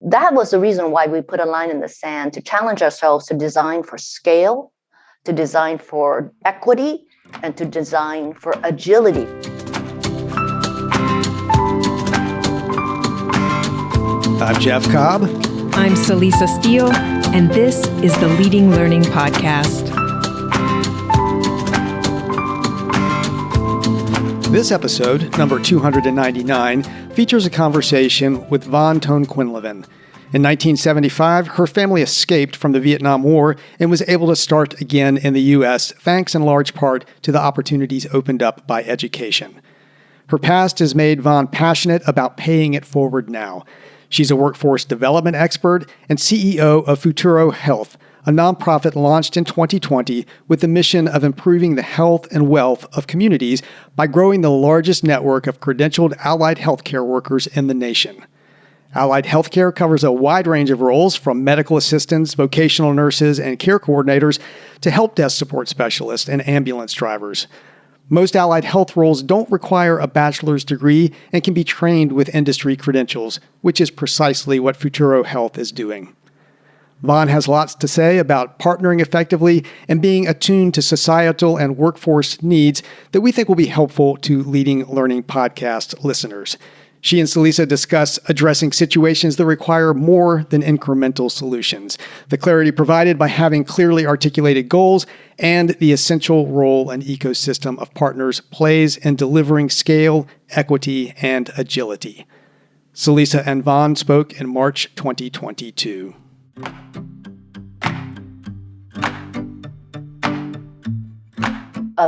that was the reason why we put a line in the sand to challenge ourselves to design for scale, to design for equity, and to design for agility. I'm Jeff Cobb. I'm Celisa Steele, and this is the Leading Learning Podcast. This episode, number 299, features a conversation with Ton-Quinlivan. In 1975, her family escaped from the Vietnam War and was able to start again in the U.S., thanks in large part to the opportunities opened up by education. Her past has made Von passionate about paying it forward now. She's a workforce development expert and CEO of Futuro Health, a nonprofit launched in 2020 with the mission of improving the health and wealth of communities by growing the largest network of credentialed allied healthcare workers in the nation. Allied healthcare covers a wide range of roles from medical assistants, vocational nurses, and care coordinators to help desk support specialists and ambulance drivers. Most allied health roles don't require a bachelor's degree and can be trained with industry credentials, which is precisely what Futuro Health is doing. Von has lots to say about partnering effectively and being attuned to societal and workforce needs that we think will be helpful to Leading Learning Podcast listeners. She and Celisa discuss addressing situations that require more than incremental solutions, the clarity provided by having clearly articulated goals, and the essential role an ecosystem of partners plays in delivering scale, equity, and agility. Celisa and Von spoke in March 2022.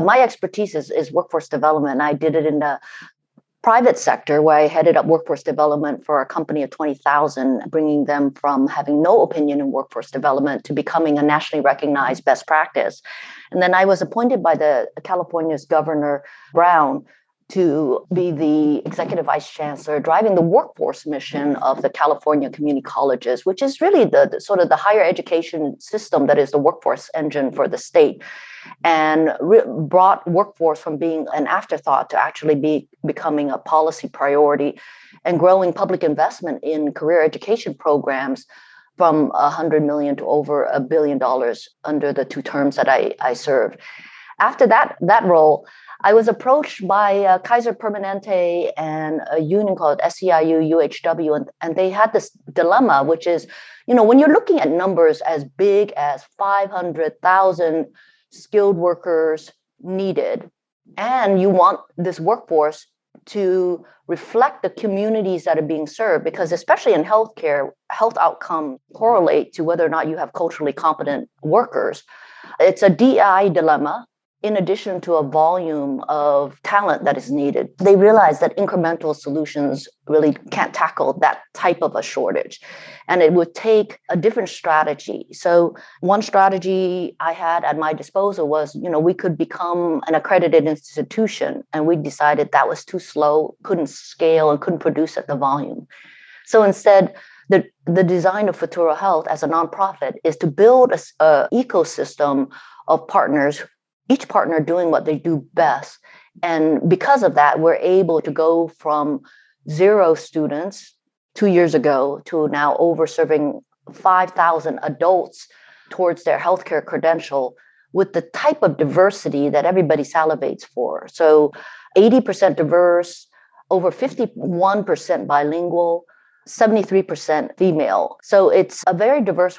My expertise is workforce development. I did it in the private sector where I headed up workforce development for a company of 20,000, bringing them from having no opinion in workforce development to becoming a nationally recognized best practice. And then I was appointed by the California's Governor Brown to be the executive vice chancellor, driving the workforce mission of the California community colleges, which is really the sort of the higher education system that is the workforce engine for the state, and brought workforce from being an afterthought to actually becoming a policy priority, and growing public investment in career education programs from $100 million to over $1 billion under the 2 terms that I served. After that role, I was approached by Kaiser Permanente and a union called SEIU UHW, and they had this dilemma, which is, when you're looking at numbers as big as 500,000 skilled workers needed, and you want this workforce to reflect the communities that are being served, because especially in healthcare, health outcomes correlate to whether or not you have culturally competent workers. It's a DI dilemma. In addition to a volume of talent that is needed, they realize that incremental solutions really can't tackle that type of a shortage. And it would take a different strategy. So one strategy I had at my disposal was, we could become an accredited institution. And we decided that was too slow, couldn't scale, and couldn't produce at the volume. So instead, the design of Futuro Health as a nonprofit is to build an ecosystem of partners, each partner doing what they do best. And because of that, we're able to go from 0 students 2 years ago to now over serving 5,000 adults towards their healthcare credential with the type of diversity that everybody salivates for. So 80% diverse, over 51% bilingual, 73% female. So it's a very diverse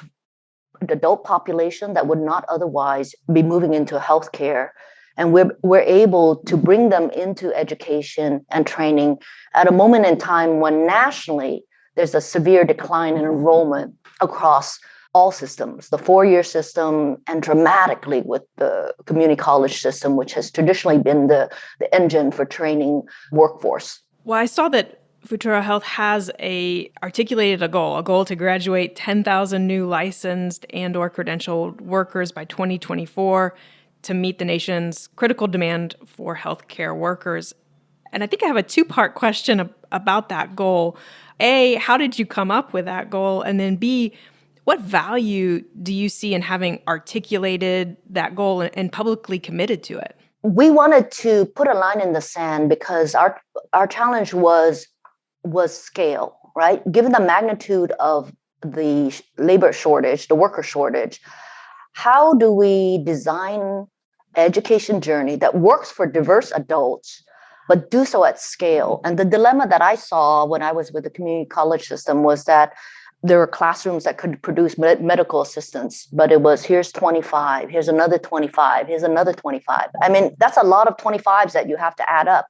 adult population that would not otherwise be moving into healthcare. And we're able to bring them into education and training at a moment in time when nationally there's a severe decline in enrollment across all systems, the 4-year system, and dramatically with the community college system, which has traditionally been the engine for training workforce. Well, I saw that Futuro Health has articulated a goal to graduate 10,000 new licensed and or credentialed workers by 2024 to meet the nation's critical demand for healthcare workers. And I think I have a 2-part question about that goal. A, how did you come up with that goal? And then B, what value do you see in having articulated that goal and publicly committed to it? We wanted to put a line in the sand because our challenge was scale. right? Given the magnitude of the labor shortage, the worker shortage, how do we design education journey that works for diverse adults, but do so at scale? And the dilemma that I saw when I was with the community college system was that there were classrooms that could produce medical assistants, but it was here's 25, here's another 25, here's another 25. I mean, that's a lot of 25s that you have to add up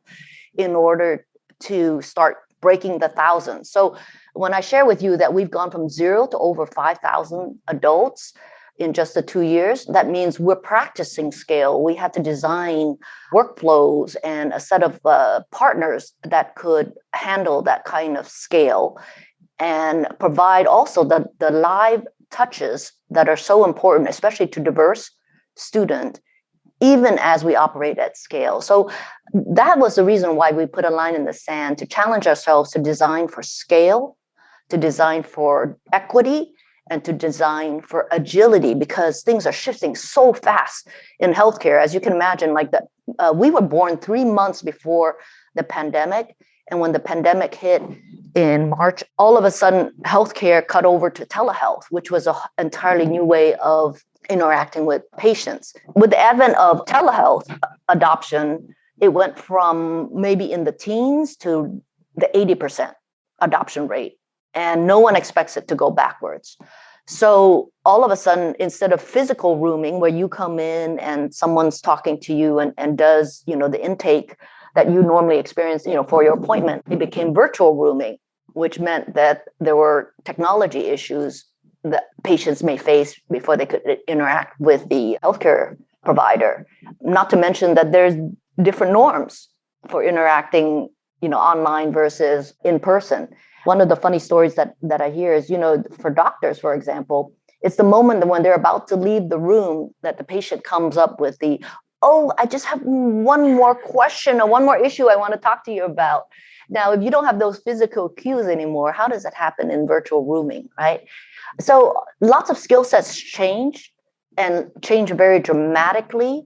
in order to start breaking the thousands. So when I share with you that we've gone from 0 to over 5,000 adults in just the 2 years, that means we're practicing scale. We had to design workflows and a set of partners that could handle that kind of scale and provide also the live touches that are so important, especially to diverse students, even as we operate at scale. So that was the reason why we put a line in the sand to challenge ourselves to design for scale, to design for equity, and to design for agility, because things are shifting so fast in healthcare. As you can imagine, we were born 3 months before the pandemic. And when the pandemic hit in March, all of a sudden, healthcare cut over to telehealth, which was an entirely new way of interacting with patients. With the advent of telehealth adoption, it went from maybe in the teens to the 80% adoption rate. And no one expects it to go backwards. So all of a sudden, instead of physical rooming, where you come in and someone's talking to you and does, the intake that you normally experience, for your appointment, it became virtual rooming, which meant that there were technology issues that patients may face before they could interact with the healthcare provider. Not to mention that there's different norms for interacting, online versus in person. One of the funny stories that I hear is, for doctors, for example, it's the moment when they're about to leave the room that the patient comes up with I just have one more question or one more issue I want to talk to you about. Now, if you don't have those physical cues anymore, how does it happen in virtual rooming, right? So lots of skill sets change and change very dramatically.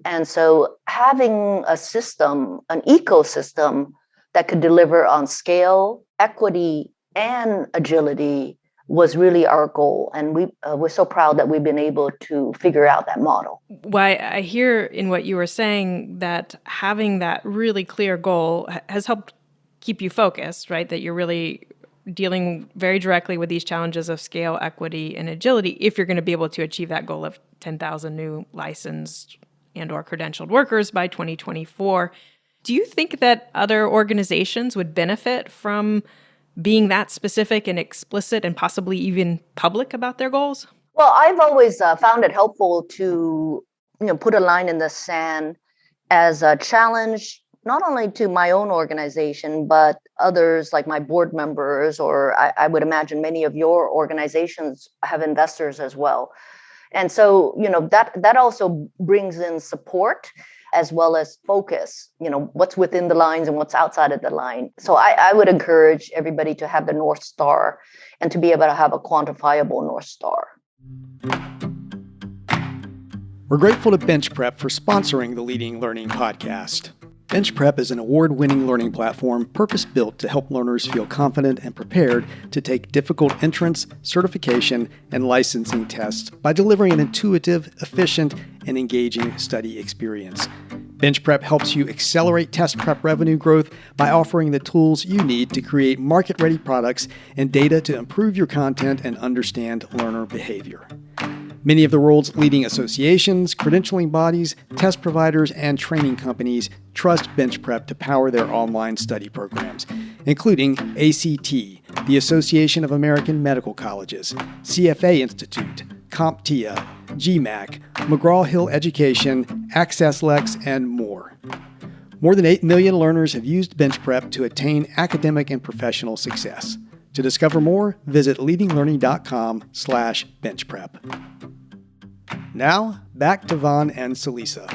And so having a system, an ecosystem that could deliver on scale, equity, and agility was really our goal. And we're so proud that we've been able to figure out that model. Why I hear in what you were saying that having that really clear goal has helped keep you focused, right? That you're really dealing very directly with these challenges of scale, equity, and agility if you're going to be able to achieve that goal of 10,000 new licensed and or credentialed workers by 2024. Do you think that other organizations would benefit from being that specific and explicit and possibly even public about their goals? Well, I've always found it helpful to put a line in the sand as a challenge, not only to my own organization, but others like my board members, or I would imagine many of your organizations have investors as well. And so, that also brings in support as well as focus, what's within the lines and what's outside of the line. So I would encourage everybody to have the North Star and to be able to have a quantifiable North Star. We're grateful to BenchPrep for sponsoring the Leading Learning podcast. BenchPrep is an award-winning learning platform purpose-built to help learners feel confident and prepared to take difficult entrance, certification, and licensing tests by delivering an intuitive, efficient, and engaging study experience. BenchPrep helps you accelerate test prep revenue growth by offering the tools you need to create market-ready products and data to improve your content and understand learner behavior. Many of the world's leading associations, credentialing bodies, test providers, and training companies trust BenchPrep to power their online study programs, including ACT, the Association of American Medical Colleges, CFA Institute, CompTIA, GMAC, McGraw-Hill Education, AccessLex, and more. More than 8 million learners have used BenchPrep to attain academic and professional success. To discover more, visit leadinglearning.com/benchprep. Now, back to Von and Celisa.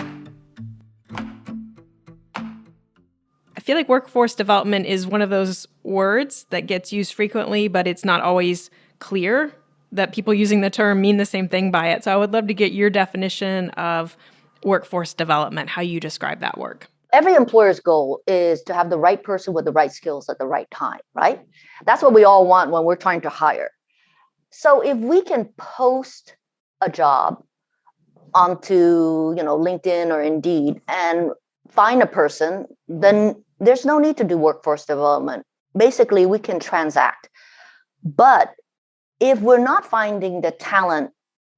I feel like workforce development is one of those words that gets used frequently, but it's not always clear that people using the term mean the same thing by it. So I would love to get your definition of workforce development, how you describe that work. every employer's goal is to have the right person with the right skills at the right time, right? That's what we all want when we're trying to hire. So if we can post a job onto, LinkedIn or Indeed and find a person, then there's no need to do workforce development. Basically, we can transact. But if we're not finding the talent,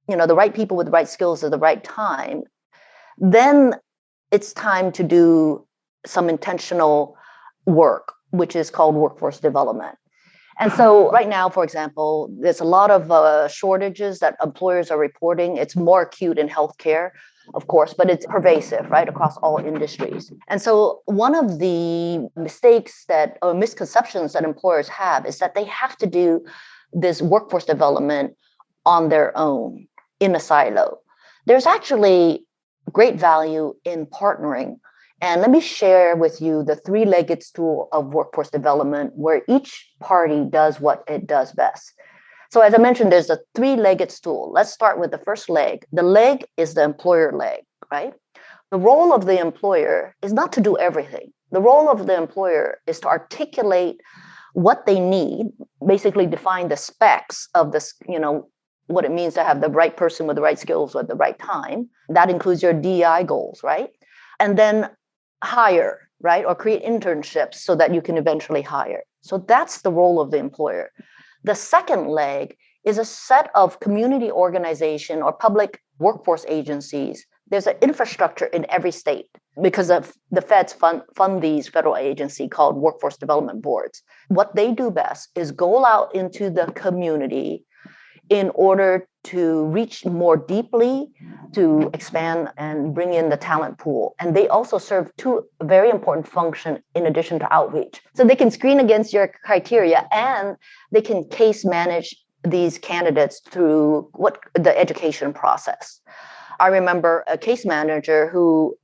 the right people with the right skills at the right time, then it's time to do some intentional work, which is called workforce development. And so right now, for example, there's a lot of shortages that employers are reporting. It's more acute in healthcare, of course, but it's pervasive, right, across all industries. And so one of the mistakes or misconceptions that employers have is that they have to do this workforce development on their own in a silo. There's actually great value in partnering. And let me share with you the three-legged stool of workforce development, where each party does what it does best. So as I mentioned, there's a three-legged stool. Let's start with the first leg. The leg is the employer leg, right? The role of the employer is not to do everything. The role of the employer is to articulate what they need, basically define the specs of this, what it means to have the right person with the right skills at the right time. That includes your DEI goals, right? And then hire, right? Or create internships so that you can eventually hire. So that's the role of the employer. The second leg is a set of community organization or public workforce agencies. There's an infrastructure in every state because of the feds fund these federal agencies called workforce development boards. What they do best is go out into the community in order to reach more deeply, to expand and bring in the talent pool. And they also serve two very important functions in addition to outreach. So they can screen against your criteria and they can case manage these candidates through the education process. I remember a case manager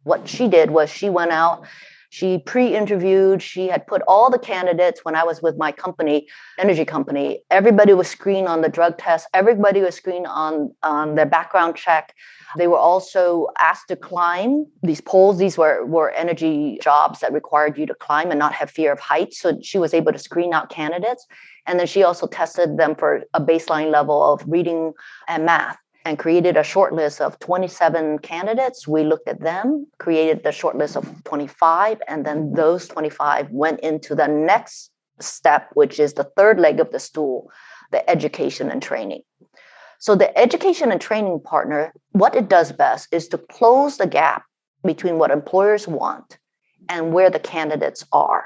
what she did was she went out, she pre-interviewed, she had put all the candidates when I was with my company, energy company, everybody was screened on the drug test, everybody was screened on their background check. They were also asked to climb these poles. These were energy jobs that required you to climb and not have fear of heights. So she was able to screen out candidates. And then she also tested them for a baseline level of reading and math, and created a short list of 27 candidates. We looked at them, created the short list of 25, and then those 25 went into the next step, which is the third leg of the stool, the education and training. So the education and training partner, what it does best is to close the gap between what employers want and where the candidates are.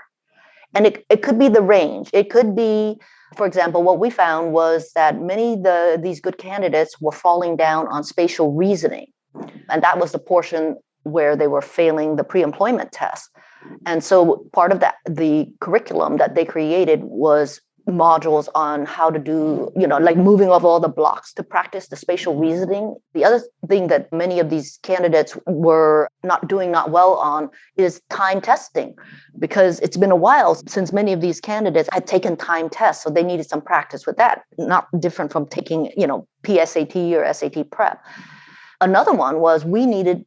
And it could be the range. It could be, for example, what we found was that many of these good candidates were falling down on spatial reasoning. And that was the portion where they were failing the pre-employment test. And so part of the curriculum that they created was modules on how to do, like moving off all the blocks to practice the spatial reasoning. The other thing that many of these candidates were not well on is time testing, because it's been a while since many of these candidates had taken time tests. So they needed some practice with that, not different from taking, PSAT or SAT prep. Another one was we needed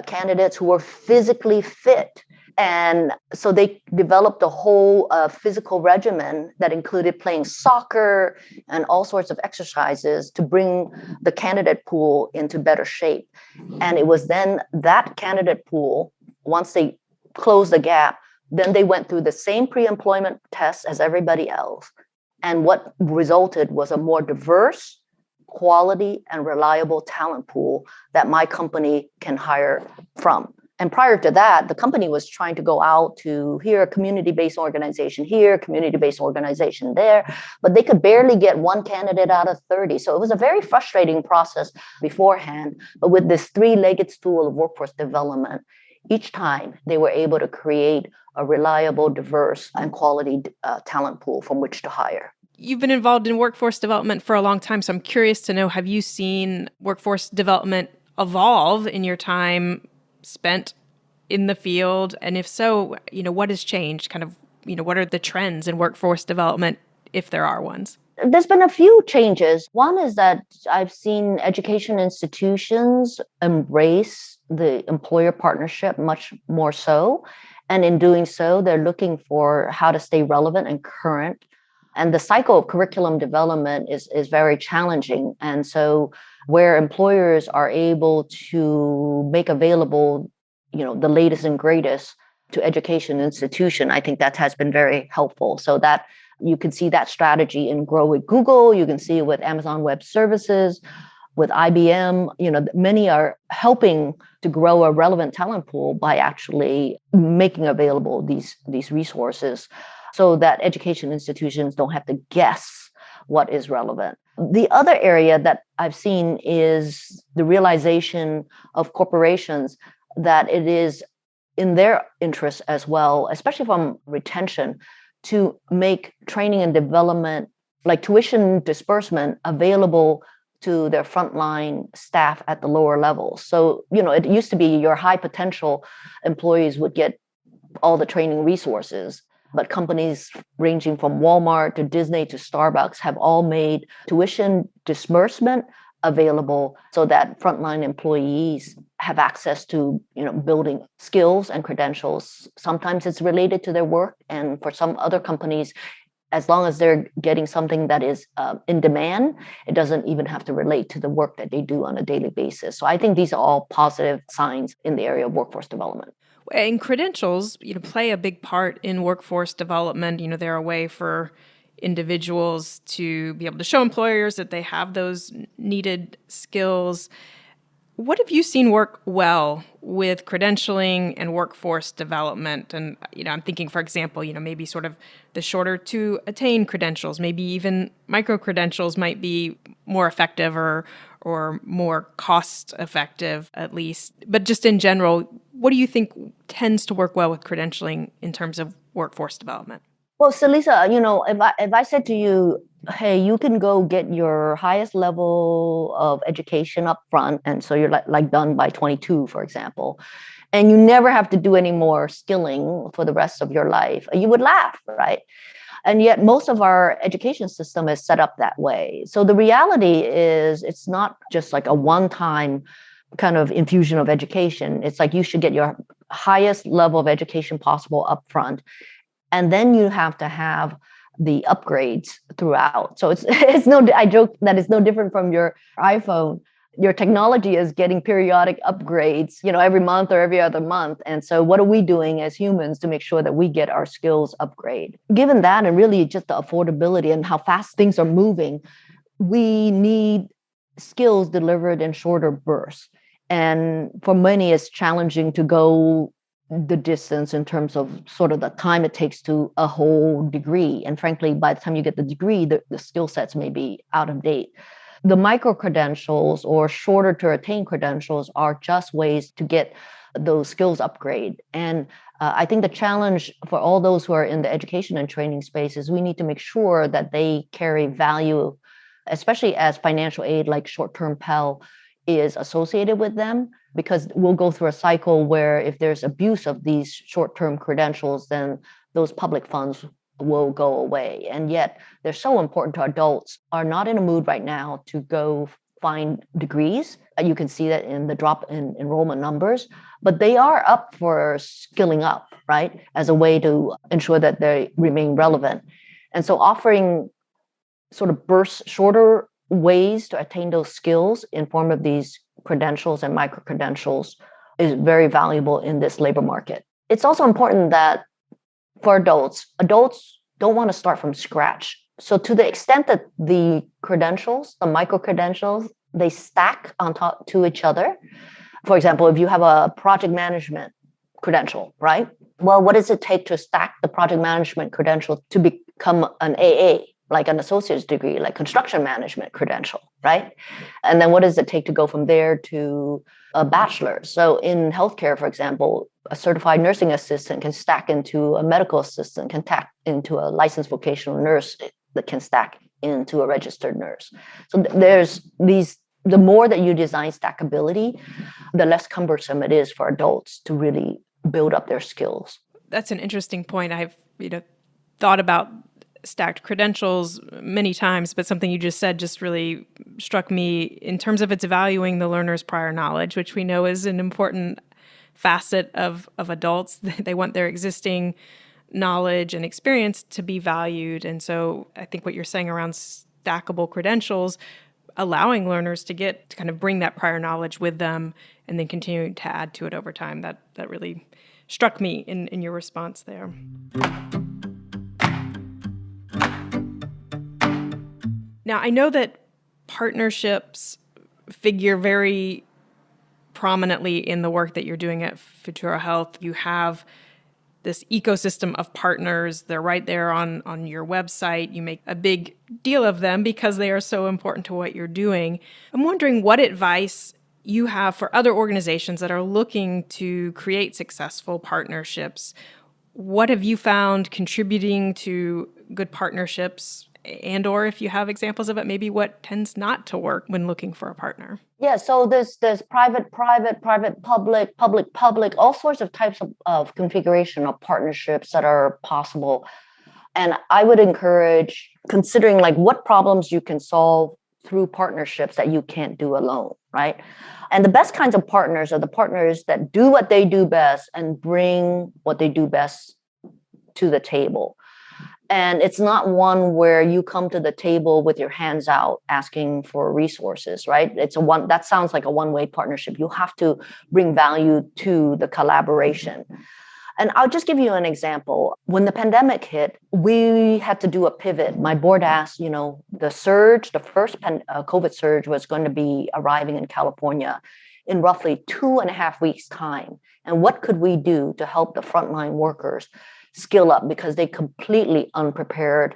candidates who were physically fit. And so they developed a whole physical regimen that included playing soccer and all sorts of exercises to bring the candidate pool into better shape. And it was then that candidate pool, once they closed the gap, then they went through the same pre-employment tests as everybody else. And what resulted was a more diverse, quality, and reliable talent pool that my company can hire from. And prior to that, the company was trying to go out to here, a community-based organization here, community-based organization there, but they could barely get one candidate out of 30. So it was a very frustrating process beforehand. But with this three-legged stool of workforce development, each time they were able to create a reliable, diverse, and quality talent pool from which to hire. You've been involved in workforce development for a long time, so I'm curious to know, have you seen workforce development evolve in your time spent in the field? And if so, what has changed? Kind of, what are the trends in workforce development, if there are ones? There's been a few changes. One is that I've seen education institutions embrace the employer partnership much more so. And in doing so, they're looking for how to stay relevant and current. And the cycle of curriculum development is very challenging. And so where employers are able to make available, the latest and greatest to education institution, I think that has been very helpful. So that you can see that strategy in Grow with Google. You can see it with Amazon Web Services, with IBM. Many are helping to grow a relevant talent pool by actually making available these resources so that education institutions don't have to guess what is relevant. The other area that I've seen is the realization of corporations that it is in their interest as well, especially from retention, to make training and development, like tuition disbursement, available to their frontline staff at the lower levels. So, it used to be your high potential employees would get all the training resources, but companies ranging from Walmart to Disney to Starbucks have all made tuition disbursement available so that frontline employees have access to building skills and credentials. Sometimes it's related to their work, and for some other companies, as long as they're getting something that is in demand, it doesn't even have to relate to the work that they do on a daily basis. So I think these are all positive signs in the area of workforce development. And credentials, play a big part in workforce development. They're a way for individuals to be able to show employers that they have those needed skills. What have you seen work well with credentialing and workforce development? And, I'm thinking, for example, maybe sort of the shorter to attain credentials, maybe even micro-credentials might be more effective or more cost effective, at least. But just in general, what do you think tends to work well with credentialing in terms of workforce development? Well, Celisa, if I said to you, hey, you can go get your highest level of education up front, and so you're like done by 22, for example, and you never have to do any more skilling for the rest of your life, you would laugh, right? And yet most of our education system is set up that way. So the reality is it's not just like a one-time kind of infusion of education. It's like you should get your highest level of education possible up front. And then you have to have the upgrades throughout. So I joke that it's no different from your iPhone. Your technology is getting periodic upgrades, every month or every other month. And so what are we doing as humans to make sure that we get our skills upgrade? Given that, and really just the affordability and how fast things are moving, we need skills delivered in shorter bursts. And for many, it's challenging to go the distance in terms of sort of the time it takes to a whole degree. And frankly, by the time you get the degree, the skill sets may be out of date. The micro credentials or shorter to attain credentials are just ways to get those skills upgrade. And I think the challenge for all those who are in the education and training space is we need to make sure that they carry value, especially as financial aid like short-term Pell is associated with them, because we'll go through a cycle where if there's abuse of these short-term credentials, then those public funds will go away. And yet they're so important to adults are not in a mood right now to go find degrees. You can see that in the drop in enrollment numbers, but they are up for skilling up, right? As a way to ensure that they remain relevant. And so offering sort of shorter ways to attain those skills in form of these credentials and micro credentials is very valuable in this labor market. It's also important that for adults don't want to start from scratch. So to the extent that the credentials, the micro credentials, they stack on top to each other. For example, if you have a project management credential, right? Well, what does it take to stack the project management credential to become an AA? Like an associate's degree, like construction management credential, right? And then what does it take to go from there to a bachelor's? So in healthcare, for example, a certified nursing assistant can stack into a medical assistant, can stack into a licensed vocational nurse that can stack into a registered nurse. So there's the more that you design stackability, the less cumbersome it is for adults to really build up their skills. That's an interesting point. I've thought about stacked credentials many times, but something you just said just really struck me in terms of it's valuing the learner's prior knowledge, which we know is an important facet of adults. They want their existing knowledge and experience to be valued. And so I think what you're saying around stackable credentials, allowing learners to kind of bring that prior knowledge with them and then continuing to add to it over time, that really struck me in your response there. Now, I know that partnerships figure very prominently in the work that you're doing at Futuro Health. You have this ecosystem of partners. They're right there on your website. You make a big deal of them because they are so important to what you're doing. I'm wondering what advice you have for other organizations that are looking to create successful partnerships. What have you found contributing to good partnerships? And or if you have examples of it, maybe what tends not to work when looking for a partner? Yeah, so there's private, public, all sorts of types of configuration of partnerships that are possible. And I would encourage considering like what problems you can solve through partnerships that you can't do alone, right? And the best kinds of partners are the partners that do what they do best and bring what they do best to the table. And it's not one where you come to the table with your hands out asking for resources, right? That sounds like a one-way partnership. You have to bring value to the collaboration. And I'll just give you an example. When the pandemic hit, we had to do a pivot. My board asked, the first COVID surge was going to be arriving in California in roughly 2.5 weeks' time. And what could we do to help the frontline workers skill up because they completely unprepared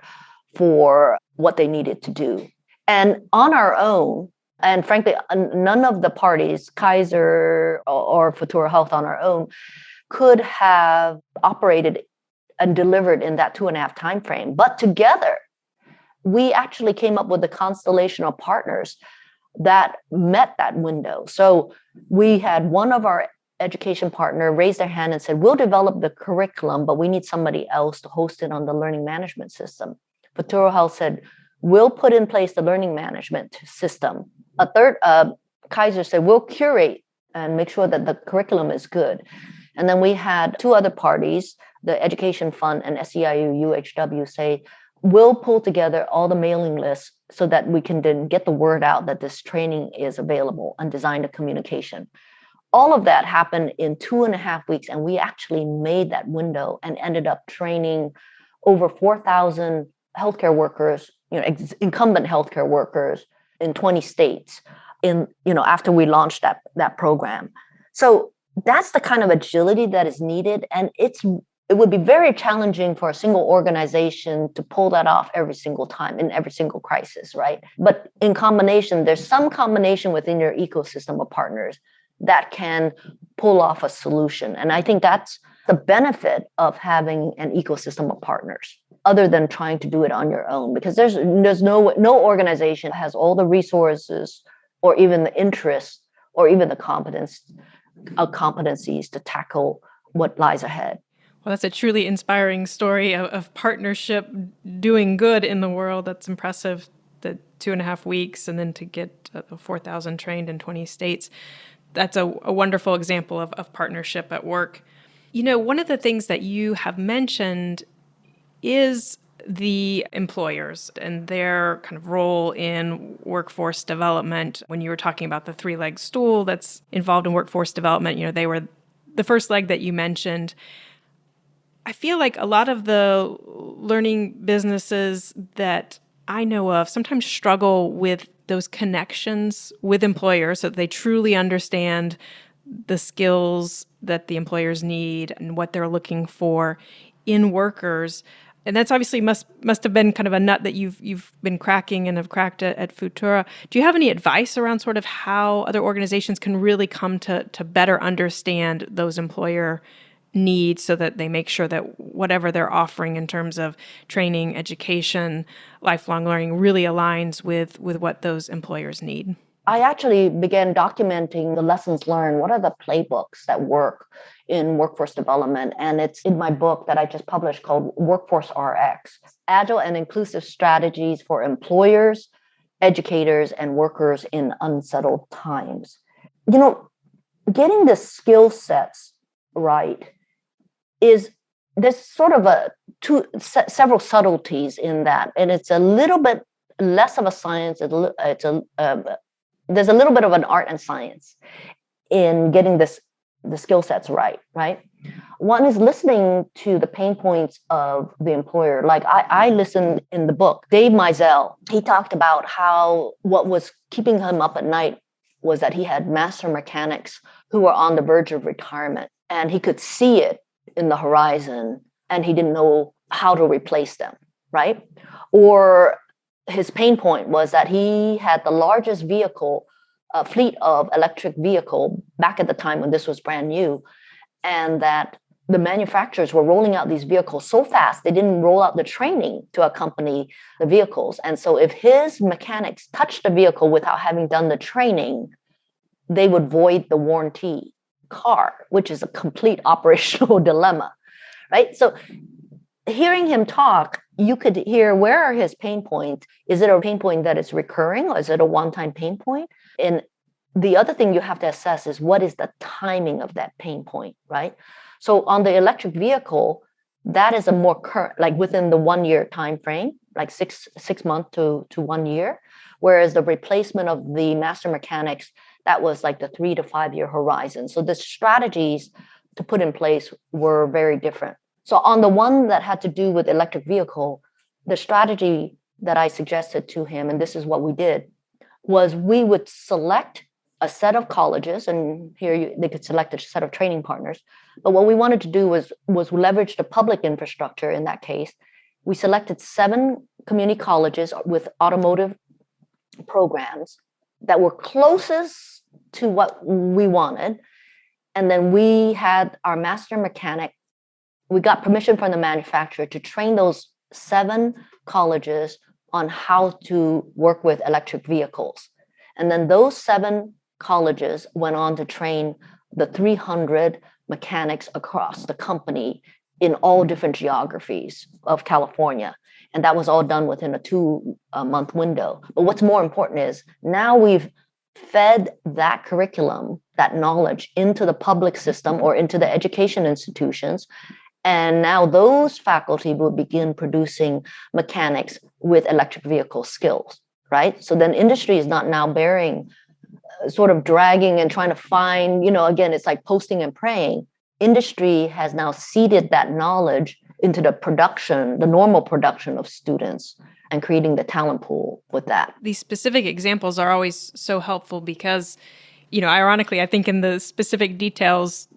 for what they needed to do. And on our own, and frankly, none of the parties, Kaiser or Futuro Health on our own, could have operated and delivered in that 2.5 time frame. But together, we actually came up with a constellation of partners that met that window. So we had one of our education partner raised their hand and said, we'll develop the curriculum, but we need somebody else to host it on the learning management system. Futuro Health said, we'll put in place the learning management system. A third, Kaiser said, we'll curate and make sure that the curriculum is good. And then we had two other parties, the Education Fund and SEIU UHW, say, we'll pull together all the mailing lists so that we can then get the word out that this training is available and design a communication. All of that happened in 2.5 weeks, and we actually made that window and ended up training over 4,000 healthcare workers, incumbent healthcare workers in 20 states after we launched that program. So that's the kind of agility that is needed, and it would be very challenging for a single organization to pull that off every single time in every single crisis, right? But in combination, there's some combination within your ecosystem of partners that can pull off a solution. And I think that's the benefit of having an ecosystem of partners, other than trying to do it on your own, because there's no organization has all the resources or even the interest or even the competencies to tackle what lies ahead. Well, that's a truly inspiring story of partnership doing good in the world. That's impressive, the 2.5 weeks, and then to get 4,000 trained in 20 states. That's a wonderful example of partnership at work. One of the things that you have mentioned is the employers and their kind of role in workforce development. When you were talking about the 3-leg stool that's involved in workforce development, they were the first leg that you mentioned. I feel like a lot of the learning businesses that I know of sometimes struggle with those connections with employers so that they truly understand the skills that the employers need and what they're looking for in workers. And that's obviously must have been kind of a nut that you've been cracking and have cracked at Futuro. Do you have any advice around sort of how other organizations can really come to better understand those employer needs so that they make sure that whatever they're offering in terms of training, education, lifelong learning really aligns with what those employers need? I actually began documenting the lessons learned. What are the playbooks that work in workforce development? And it's in my book that I just published called Workforce RX, Agile and Inclusive Strategies for Employers, Educators, and Workers in Unsettled Times. Getting the skill sets right is there's sort of several subtleties in that, and it's a little bit less of a science. There's a little bit of an art and science in getting the skill sets right. One is listening to the pain points of the employer. Like I listened in the book, Dave Mizell, he talked about how what was keeping him up at night was that he had master mechanics who were on the verge of retirement, and he could see it in the horizon, and he didn't know how to replace them, right? Or his pain point was that he had the largest fleet of electric vehicle back at the time when this was brand new, and that the manufacturers were rolling out these vehicles so fast, they didn't roll out the training to accompany the vehicles. And so if his mechanics touched the vehicle without having done the training, they would void the warranty car, which is a complete operational dilemma, right? So hearing him talk, you could hear, where are his pain points? Is it a pain point that is recurring, or is it a one-time pain point? And the other thing you have to assess is, what is the timing of that pain point, right? So on the electric vehicle, that is a more current, like within the 1 year time frame, like six months to 1 year. Whereas the replacement of the master mechanics, that was like the 3 to 5 year horizon. So the strategies to put in place were very different. So on the one that had to do with electric vehicle, the strategy that I suggested to him, and this is what we did, was we would select a set of colleges, and here they could select a set of training partners. But what we wanted to do was leverage the public infrastructure in that case. We selected 7 community colleges with automotive programs that were closest to what we wanted. And then we had our master mechanic. We got permission from the manufacturer to train those 7 colleges on how to work with electric vehicles. And then those 7 colleges went on to train the 300 mechanics across the company in all different geographies of California. And that was all done within a 2-month window. But what's more important is now we've fed that curriculum, that knowledge, into the public system or into the education institutions. And now those faculty will begin producing mechanics with electric vehicle skills, right? So then industry is not now bearing, sort of dragging and trying to find, again, it's like posting and praying. Industry has now seeded that knowledge into the normal production of students, and creating the talent pool with that. These specific examples are always so helpful because, ironically, I think in the specific details,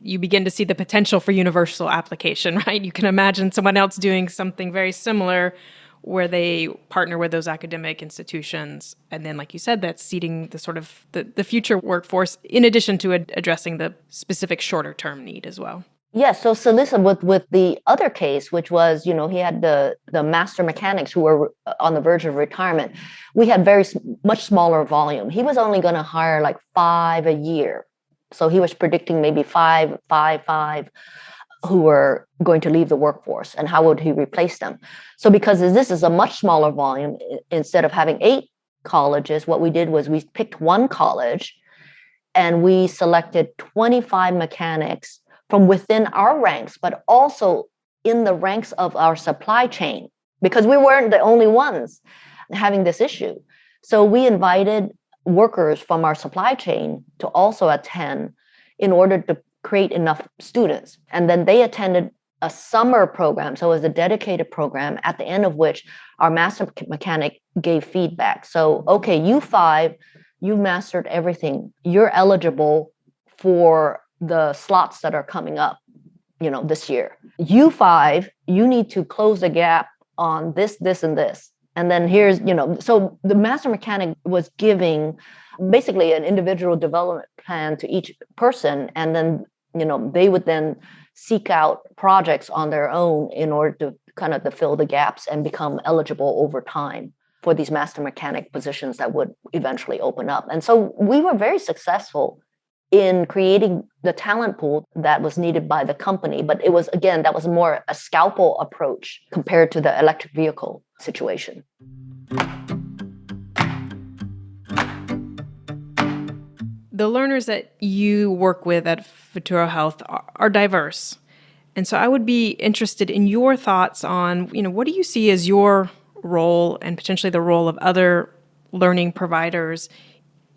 you begin to see the potential for universal application, right? You can imagine someone else doing something very similar where they partner with those academic institutions. And then, like you said, that's seeding the sort of the future workforce in addition to addressing the specific shorter term need as well. Yes. So Celisa, with the other case, which was, he had the master mechanics who were on the verge of retirement, we had much smaller volume. He was only going to hire like 5 a year. So he was predicting maybe five who were going to leave the workforce, and how would he replace them? So because this is a much smaller volume, instead of having 8 colleges, what we did was we picked 1 college and we selected 25 mechanics from within our ranks, but also in the ranks of our supply chain, because we weren't the only ones having this issue. So we invited workers from our supply chain to also attend in order to create enough students. And then they attended a summer program. So it was a dedicated program, at the end of which our master mechanic gave feedback. So, okay, you 5, you've mastered everything. You're eligible for the slots that are coming up, this year. You 5, you need to close the gap on this, and this. And then here's, so the master mechanic was giving basically an individual development plan to each person. And then, they would then seek out projects on their own in order to kind of to fill the gaps and become eligible over time. for these master mechanic positions that would eventually open up. And so we were very successful in creating the talent pool that was needed by the company. But it was, again, that was more a scalpel approach compared to the electric vehicle situation. The learners that you work with at Futuro Health are diverse. And so I would be interested in your thoughts on, what do you see as your role and potentially the role of other learning providers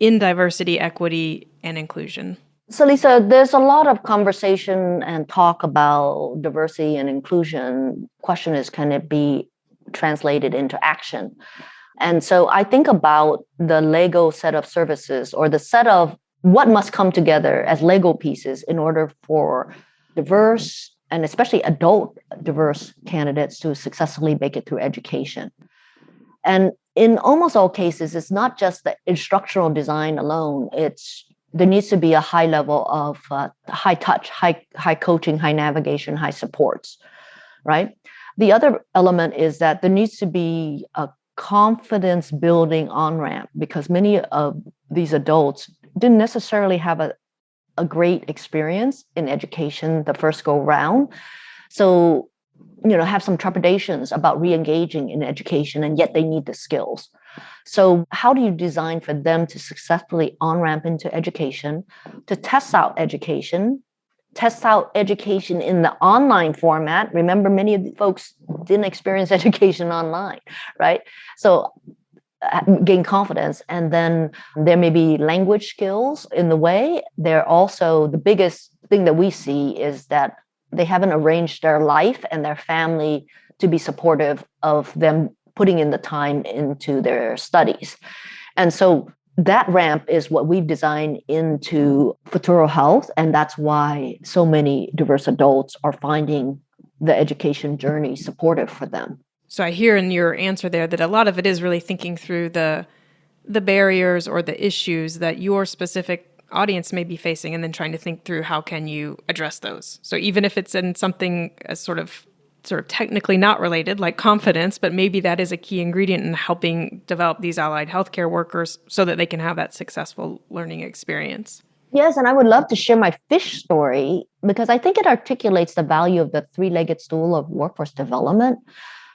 in diversity, equity, and inclusion? So, Lisa, there's a lot of conversation and talk about diversity and inclusion. Question is, can it be translated into action? And so I think about the Lego set of services, or the set of what must come together as Lego pieces in order for diverse and especially adult diverse candidates to successfully make it through education. And in almost all cases, it's not just the instructional design alone. There needs to be a high level of high touch, high coaching, high navigation, high supports, right? The other element is that there needs to be a confidence building on-ramp, because many of these adults didn't necessarily have a great experience in education the first go round. So, have some trepidations about re-engaging in education, and yet they need the skills. So how do you design for them to successfully on-ramp into education, to test out education in the online format? Remember, many of the folks didn't experience education online, right? So gain confidence. And then there may be language skills in the way. They're also, the biggest thing that we see is that they haven't arranged their life and their family to be supportive of them putting in the time into their studies. And so that ramp is what we've designed into Futuro Health. And that's why so many diverse adults are finding the education journey supportive for them. So I hear in your answer there that a lot of it is really thinking through the barriers or the issues that your specific audience may be facing, and then trying to think through how can you address those. So even if it's in something as sort of technically not related, like confidence, but maybe that is a key ingredient in helping develop these allied healthcare workers so that they can have that successful learning experience. Yes, and I would love to share my fish story, because I think it articulates the value of the three-legged stool of workforce development.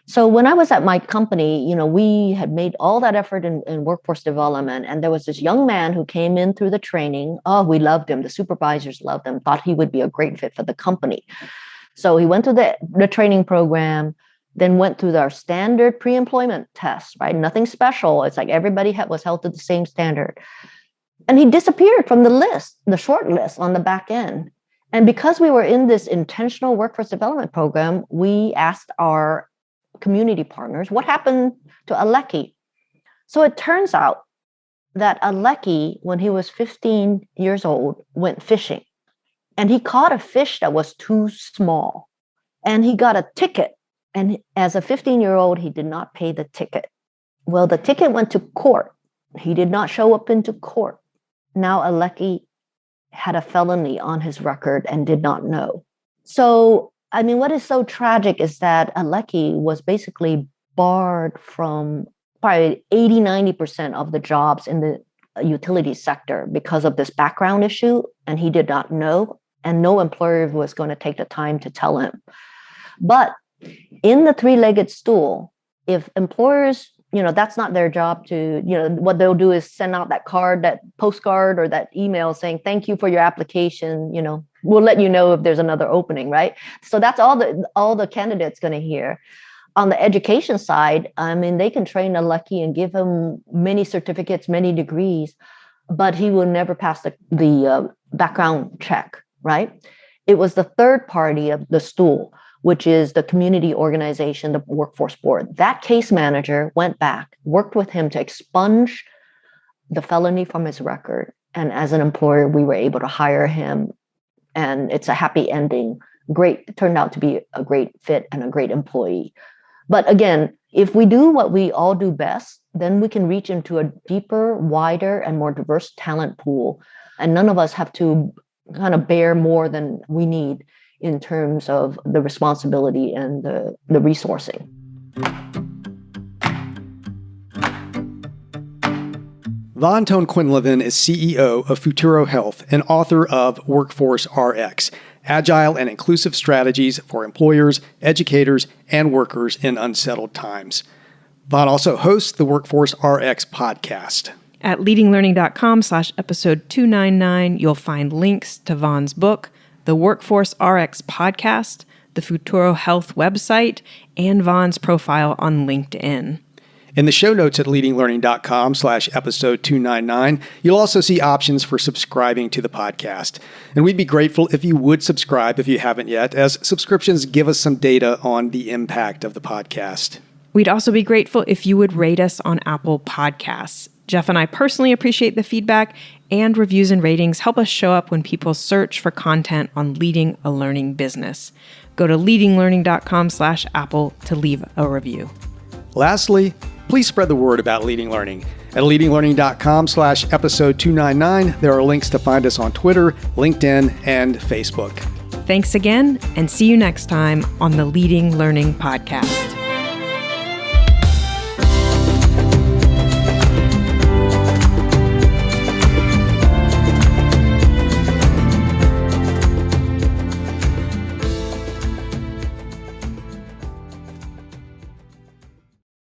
So when I was at my company, we had made all that effort in workforce development, and there was this young man who came in through the training. Oh, we loved him. The supervisors loved him, thought he would be a great fit for the company. So he went through the training program, then went through our standard pre-employment tests, right? Nothing special. It's like everybody was held to the same standard. And he disappeared from the list, the short list on the back end. And because we were in this intentional workforce development program, we asked our community partners, what happened to Aleki? So it turns out that Aleki, when he was 15 years old, went fishing. And he caught a fish that was too small. And he got a ticket. And as a 15-year-old, he did not pay the ticket. Well, the ticket went to court. He did not show up into court. Now Aleki had a felony on his record and did not know. So what is so tragic is that Aleki was basically barred from probably 80-90% of the jobs in the utility sector because of this background issue, and he did not know, and no employer was going to take the time to tell him. But in the three-legged stool, if employers, that's not their job to, what they'll do is send out that postcard or that email saying, thank you for your application, we'll let you know if there's another opening, right? So that's all the candidate's going to hear. On the education side, they can train Aleki and give him many certificates, many degrees, but he will never pass the background check, right? It was the third party of the stool, which is the community organization, the workforce board. That case manager went back, worked with him to expunge the felony from his record. And as an employer, we were able to hire him. And it's a happy ending. It turned out to be a great fit and a great employee. But again, if we do what we all do best, then we can reach into a deeper, wider, and more diverse talent pool. And none of us have to kind of bear more than we need in terms of the responsibility and the resourcing. Von Ton-Quinlivan is CEO of Futuro Health and author of Workforce RX, Agile and Inclusive Strategies for Employers, Educators, and Workers in Unsettled Times. Von also hosts the Workforce RX podcast. At leadinglearning.com/episode 299, you'll find links to Von's book, the Workforce RX podcast, the Futuro Health website, and Von's profile on LinkedIn. In the show notes at leadinglearning.com/episode 299, you'll also see options for subscribing to the podcast. And we'd be grateful if you would subscribe if you haven't yet, as subscriptions give us some data on the impact of the podcast. We'd also be grateful if you would rate us on Apple Podcasts. Jeff and I personally appreciate the feedback, and reviews and ratings help us show up when people search for content on leading a learning business. Go to leadinglearning.com/Apple to leave a review. Lastly, please spread the word about Leading Learning. At leadinglearning.com/episode 299, there are links to find us on Twitter, LinkedIn, and Facebook. Thanks again, and see you next time on the Leading Learning Podcast.